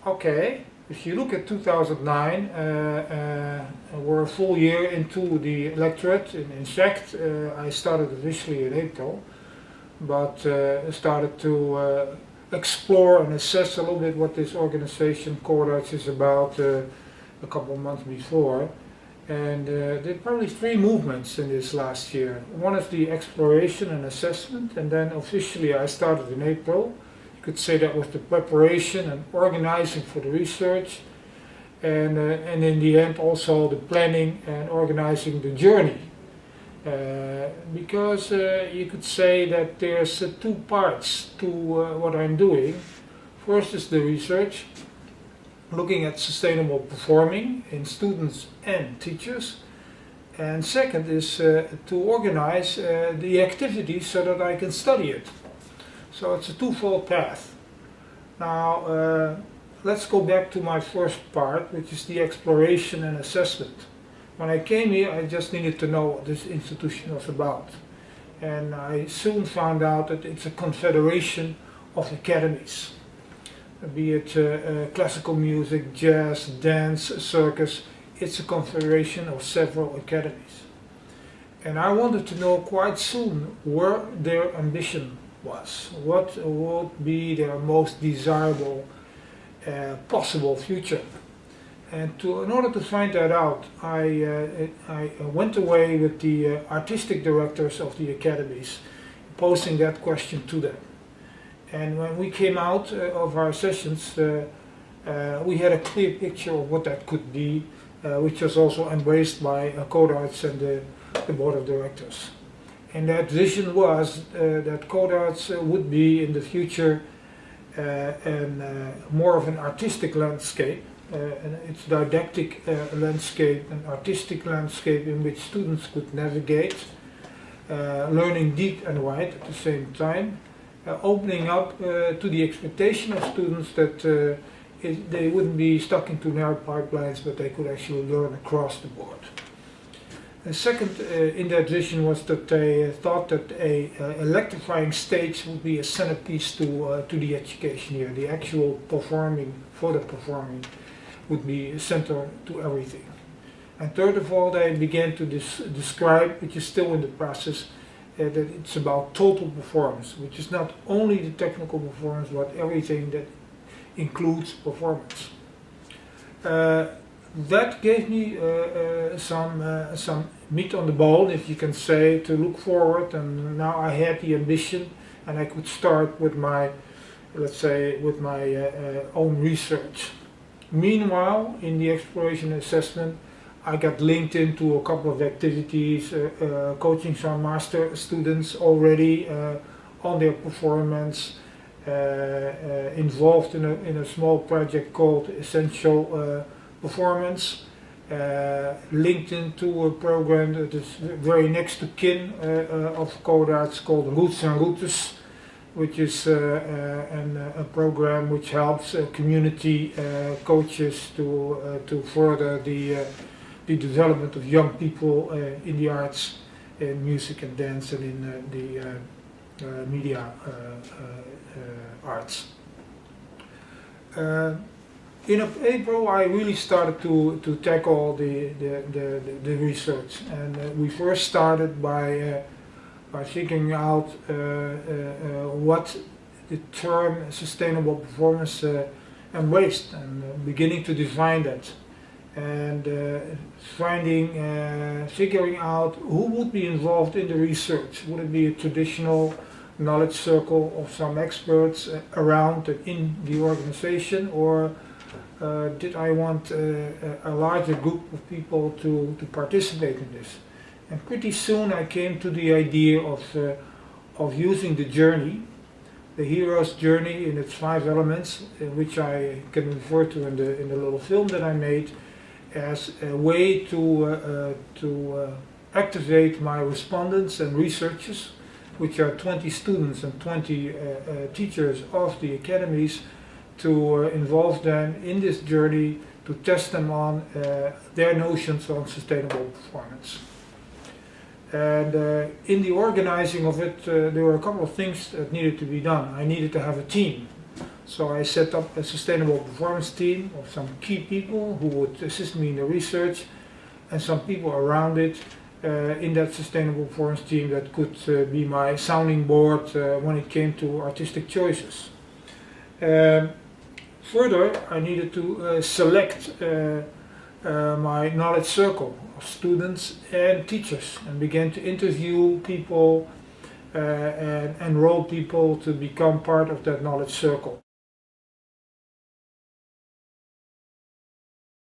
okay, if you look at 2009, we're a full year into the electorate. In fact, I started officially in April, but started to explore and assess a little bit what this organization, Codarts, is about a couple of months before. And there are probably three movements in this last year. One is the exploration and assessment, and then officially I started in April. You could say that was the preparation and organizing for the research, and in the end also the planning and organizing the journey. Because you could say that there's two parts to what I'm doing. First is the research, looking at sustainable performing in students and teachers, and second is to organize the activities so that I can study it. So it's a twofold path. Now let's go back to my first part, which is the exploration and assessment. When I came here, I just needed to know what this institution was about, and I soon found out that it's a confederation of academies. Be it classical music, jazz, dance, circus, it's a confederation of several academies. And I wanted to know quite soon where their ambition was, what would be their most desirable possible future. And in order to find that out, I went away with the artistic directors of the academies, posing that question to them. And when we came out of our sessions, we had a clear picture of what that could be, which was also embraced by Codarts and the board of directors. And that vision was that Codarts would be in the future more of an artistic landscape, and it's didactic landscape, an artistic landscape in which students could navigate, learning deep and wide at the same time. Opening up to the expectation of students that they wouldn't be stuck into narrow pipelines, but they could actually learn across the board. The second in that vision was that they thought that a electrifying stage would be a centerpiece to the education here. The actual performing, for the performing, would be a center to everything. And third of all, they began to describe, which is still in the process, that it's about total performance, which is not only the technical performance, but everything that includes performance. That gave me some meat on the bone, if you can say, to look forward, and now I had the ambition, and I could start with my, let's say, with my own research. Meanwhile, in the exploration and assessment, I got linked into a couple of activities, coaching some master students already on their performance, involved in a small project called Essential Performance, linked into a program that is very next to kin of Codarts called Roots and Routes, which is a program which helps community coaches to further the development of young people in the arts, in music and dance, and in the media arts. In April, I really started to tackle the research, and we first started by figuring out what the term sustainable performance embraced, and beginning to define that, and figuring out who would be involved in the research. Would it be a traditional knowledge circle of some experts around and in the organization, or did I want a larger group of people to participate in this? And pretty soon I came to the idea of using the journey, the hero's journey in its 5 elements, which I can refer to in the little film that I made, as a way to activate my respondents and researchers, which are 20 students and 20 teachers of the academies, to involve them in this journey, to test them on their notions on sustainable performance. And in the organizing of it, there were a couple of things that needed to be done. I needed to have a team. So I set up a sustainable performance team of some key people who would assist me in the research, and some people around it in that sustainable performance team that could be my sounding board when it came to artistic choices. Further, I needed to select my knowledge circle of students and teachers, and began to interview people and enroll people to become part of that knowledge circle.